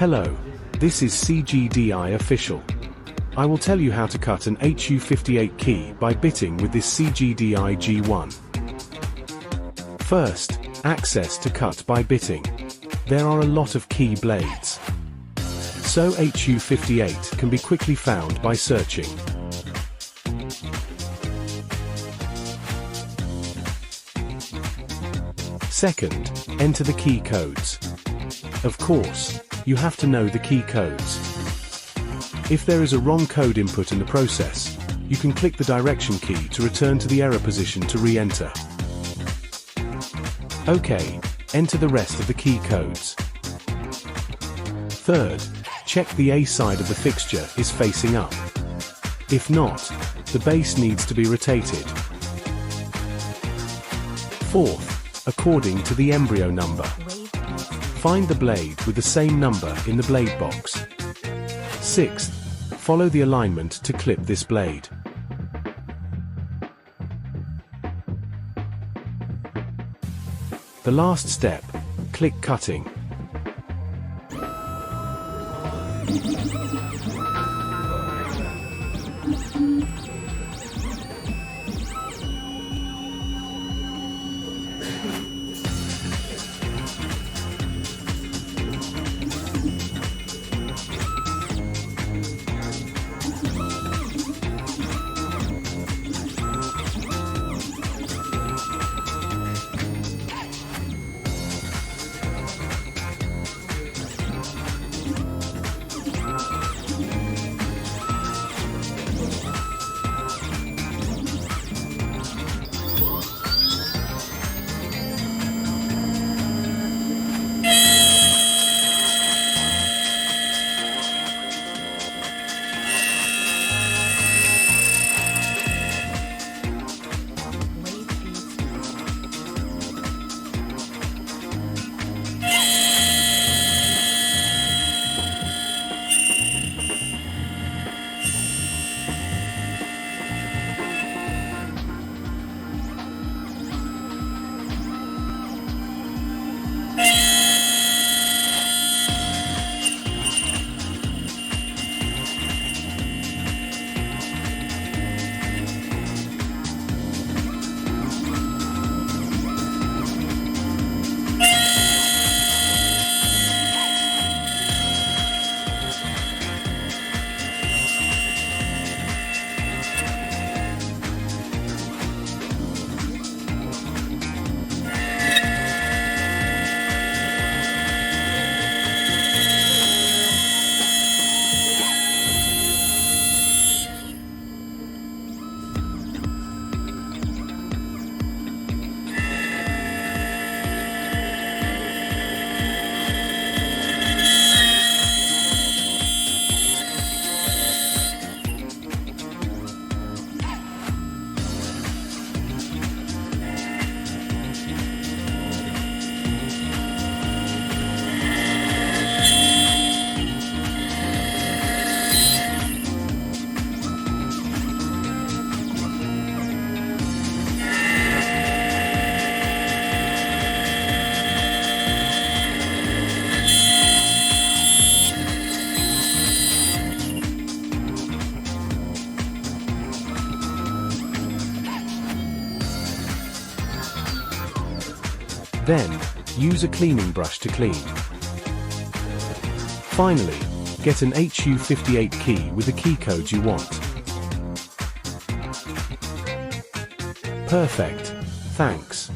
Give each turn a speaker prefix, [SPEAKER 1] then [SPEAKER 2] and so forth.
[SPEAKER 1] Hello, this is CGDI Official. I will tell you how to cut an HU58 key by bitting with this CGDI G1. First, access to cut by bitting. There are a lot of key blades. So HU58 can be quickly found by searching. Second, enter the key codes. Of course, you have to know the key codes. If there is a wrong code input in the process, you can click the direction key to return to the error position to re-enter. OK, enter the rest of the key codes. Third, check the A side of the fixture is facing up. If not, the base needs to be rotated. Fourth, according to the embryo number. Find the blade with the same number in the blade box. Sixth, follow the alignment to clip this blade. The last step, click cutting. Then, use a cleaning brush to clean. Finally, get an HU58 key with the key code you want. Perfect. Thanks.